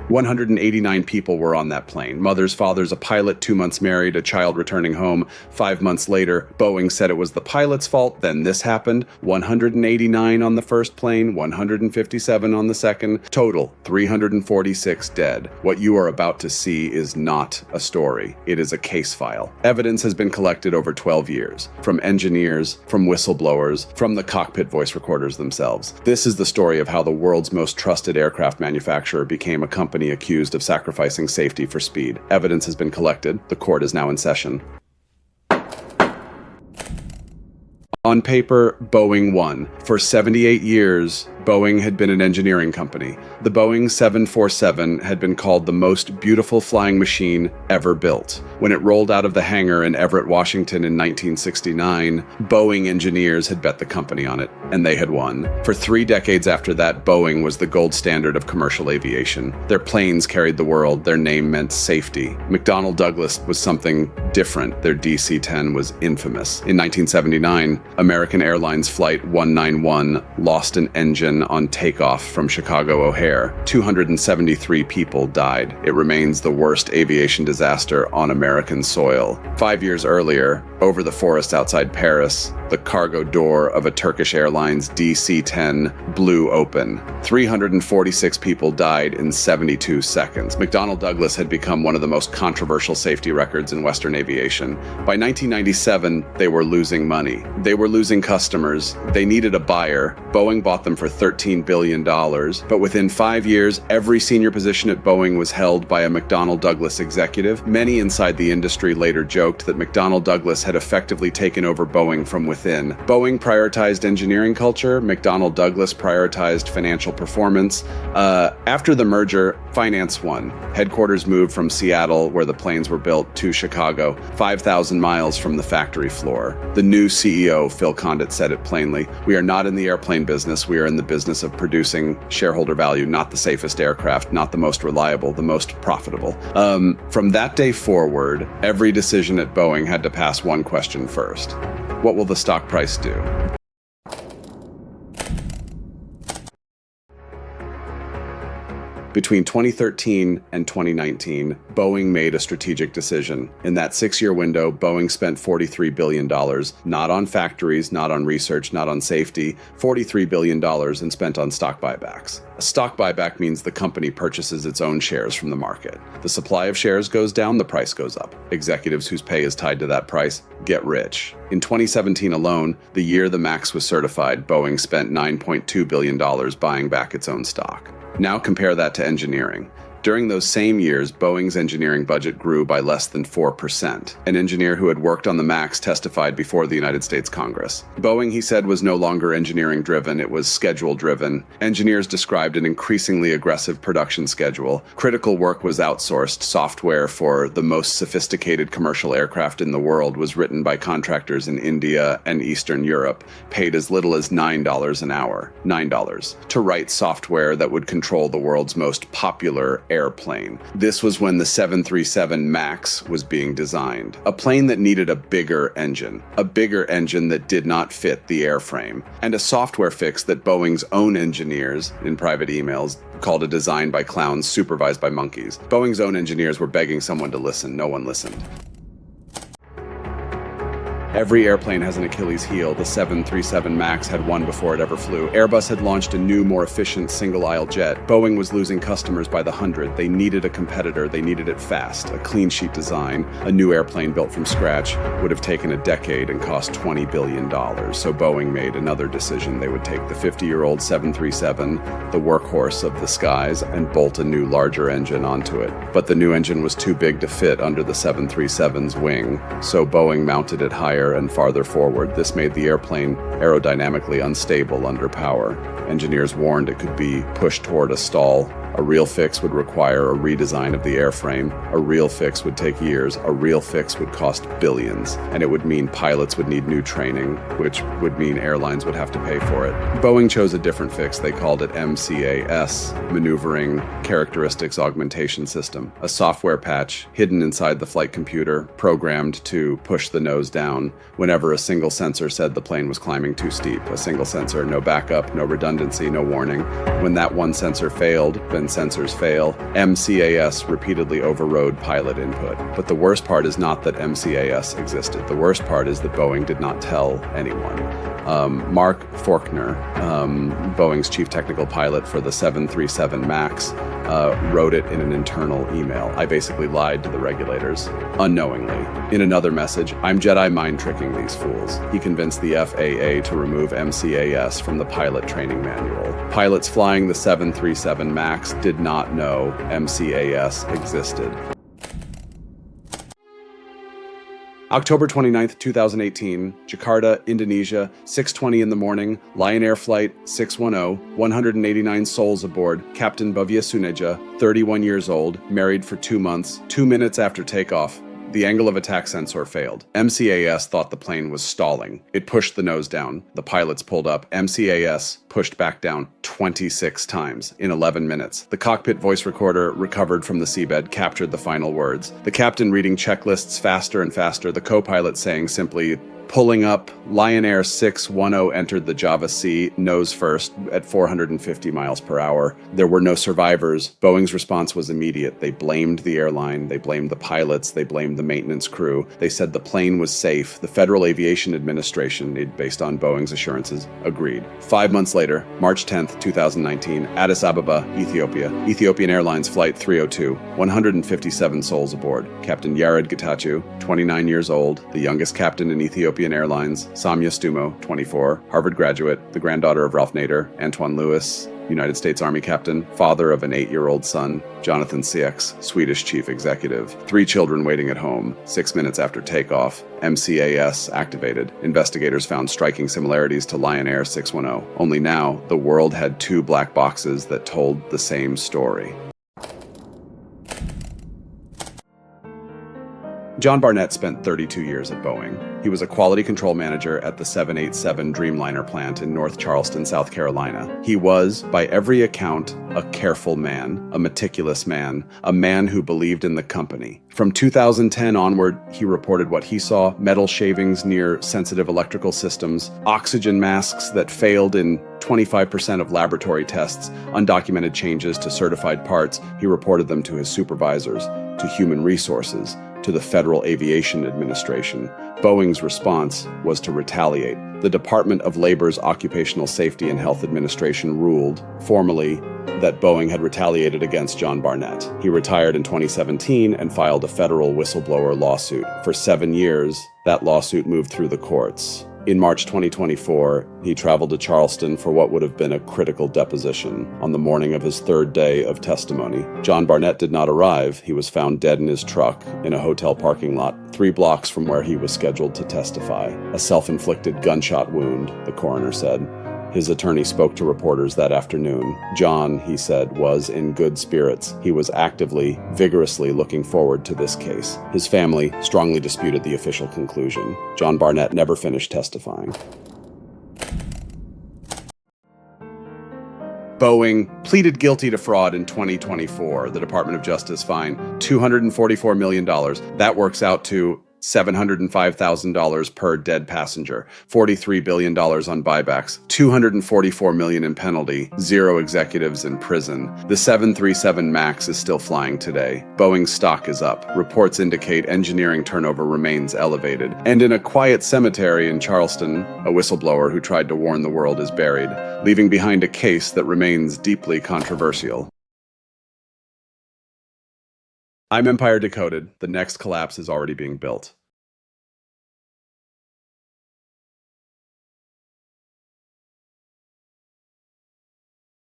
189 people were on that plane. Mothers, fathers, a pilot, 2 months married, a child returning home. 5 months later, Boeing said it was the pilot's fault. Then this happened. 189 on the first plane, 157 on the second. Total, 346 dead. What you are about to see is not a story. It is a case file. Evidence has been collected over 12 years. From engineers, from whistleblowers, from the cockpit voice recorders themselves. This is the story of how the world's most trusted aircraft manufacturer became a company accused of sacrificing safety for speed. Evidence has been collected. The court is now in session. On paper, Boeing won. For 78 years, Boeing had been an engineering company. The Boeing 747 had been called the most beautiful flying machine ever built. When it rolled out of the hangar in Everett, Washington in 1969, Boeing engineers had bet the company on it, and they had won. For 3 decades after that, Boeing was the gold standard of commercial aviation. Their planes carried the world. Their name meant safety. McDonnell Douglas was something different. Their DC-10 was infamous. In 1979, American Airlines Flight 191 lost an engine on takeoff from Chicago O'Hare. 273 people died. It remains the worst aviation disaster on American soil. 5 years earlier, over the forest outside Paris, the cargo door of a Turkish Airlines DC-10 blew open. 346 people died in 72 seconds. McDonnell Douglas had become one of the most controversial safety records in Western aviation. By 1997, they were losing money. They were losing customers. They needed a buyer. Boeing bought them for $13 billion. But within 5 years, every senior position at Boeing was held by a McDonnell Douglas executive. Many inside the industry later joked that McDonnell Douglas had effectively taken over Boeing from within. Boeing prioritized engineering culture. McDonnell Douglas prioritized financial performance. After the merger, finance won. Headquarters moved from Seattle, where the planes were built, to Chicago, 5,000 miles from the factory floor. The new CEO, Phil Condit, said it plainly: "We are not in the airplane business. We are in the business of producing shareholder value, not the safest aircraft, not the most reliable, the most profitable." From that day forward, every decision at Boeing had to pass one question first: what will the stock price do? Between 2013 and 2019, Boeing made a strategic decision. In that 6-year window, Boeing spent $43 billion, not on factories, not on research, not on safety, $43 billion and spent on stock buybacks. A stock buyback means the company purchases its own shares from the market. The supply of shares goes down, the price goes up. Executives whose pay is tied to that price get rich. In 2017 alone, the year the MAX was certified, Boeing spent $9.2 billion buying back its own stock. Now compare that to engineering. During those same years, Boeing's engineering budget grew by less than 4%. An engineer who had worked on the MAX testified before the United States Congress. Boeing, he said, was no longer engineering-driven, it was schedule-driven. Engineers described an increasingly aggressive production schedule. Critical work was outsourced. Software for the most sophisticated commercial aircraft in the world was written by contractors in India and Eastern Europe, paid as little as $9 an hour. $9. To write software that would control the world's most popular airplane. This was when the 737 MAX was being designed. A plane that needed a bigger engine that did not fit the airframe, and a software fix that Boeing's own engineers, in private emails, called a design by clowns supervised by monkeys. Boeing's own engineers were begging someone to listen. No one listened. Every airplane has an Achilles heel. The 737 MAX had one before it ever flew. Airbus had launched a new, more efficient single-aisle jet. Boeing was losing customers by the hundred. They needed a competitor. They needed it fast. A clean sheet design, a new airplane built from scratch, would have taken a decade and cost $20 billion. So Boeing made another decision. They would take the 50-year-old 737, the workhorse of the skies, and bolt a new, larger engine onto it. But the new engine was too big to fit under the 737's wing, so Boeing mounted it higher and farther forward. This made the airplane aerodynamically unstable under power. Engineers warned it could be pushed toward a stall. A real fix would require a redesign of the airframe. A real fix would take years. A real fix would cost billions. And it would mean pilots would need new training, which would mean airlines would have to pay for it. Boeing chose a different fix. They called it MCAS, Maneuvering Characteristics Augmentation System, a software patch hidden inside the flight computer, programmed to push the nose down whenever a single sensor said the plane was climbing too steep. A single sensor, no backup, no redundancy, no warning. When that one sensor failed, then and sensors fail, MCAS repeatedly overrode pilot input. But the worst part is not that MCAS existed. The worst part is that Boeing did not tell anyone. Mark Faulkner, Boeing's chief technical pilot for the 737 MAX, wrote it in an internal email. I basically lied to the regulators, unknowingly. In another message, I'm Jedi mind tricking these fools. He convinced the FAA to remove MCAS from the pilot training manual. Pilots flying the 737 MAX did not know MCAS existed. October 29th, 2018, Jakarta, Indonesia, 6:20 in the morning, Lion Air Flight 610, 189 souls aboard, Captain Bhavya Suneja, 31 years old, married for 2 months. 2 minutes after takeoff, the angle of attack sensor failed. MCAS thought the plane was stalling. It pushed the nose down. The pilots pulled up. MCAS pushed back down 26 times in 11 minutes. The cockpit voice recorder recovered from the seabed captured the final words. The captain reading checklists faster and faster. The co-pilot saying simply, pulling up, Lion Air 610 entered the Java Sea, nose first, at 450 miles per hour. There were no survivors. Boeing's response was immediate. They blamed the airline, they blamed the pilots, they blamed the maintenance crew. They said the plane was safe. The Federal Aviation Administration, based on Boeing's assurances, agreed. 5 months later, March 10th, 2019, Addis Ababa, Ethiopia, Ethiopian Airlines Flight 302, 157 souls aboard. Captain Yared Getachew, 29 years old, the youngest captain in Ethiopian Airlines, Samya Stumo, 24, Harvard graduate, the granddaughter of Ralph Nader, Antoine Lewis, United States Army captain, father of an 8-year-old son, Jonathan Siex, Swedish chief executive, 3 children waiting at home. 6 minutes after takeoff, MCAS activated. Investigators found striking similarities to Lion Air 610. Only now, the world had 2 black boxes that told the same story. John Barnett spent 32 years at Boeing. He was a quality control manager at the 787 Dreamliner plant in North Charleston, South Carolina. He was, by every account, a careful man, a meticulous man, a man who believed in the company. From 2010 onward, he reported what he saw: metal shavings near sensitive electrical systems, oxygen masks that failed in 25% of laboratory tests, undocumented changes to certified parts. He reported them to his supervisors, to human resources, to the Federal Aviation Administration. Boeing's response was to retaliate. The Department of Labor's Occupational Safety and Health Administration ruled, formally, that Boeing had retaliated against John Barnett. He retired in 2017 and filed a federal whistleblower lawsuit. For 7 years, that lawsuit moved through the courts. In March 2024, he traveled to Charleston for what would have been a critical deposition. On the morning of his 3rd day of testimony, John Barnett did not arrive. He was found dead in his truck in a hotel parking lot 3 blocks from where he was scheduled to testify. A self-inflicted gunshot wound, the coroner said. His attorney spoke to reporters that afternoon. John, he said, was in good spirits. He was actively, vigorously looking forward to this case. His family strongly disputed the official conclusion. John Barnett never finished testifying. Boeing pleaded guilty to fraud in 2024. The Department of Justice fined $244 million. That works out to $705,000 per dead passenger, $43 billion on buybacks, $244 million in penalty, 0 executives in prison. The 737 MAX is still flying today. Boeing's stock is up. Reports indicate engineering turnover remains elevated. And in a quiet cemetery in Charleston, a whistleblower who tried to warn the world is buried, leaving behind a case that remains deeply controversial. I'm Empire Decoded. The next collapse is already being built.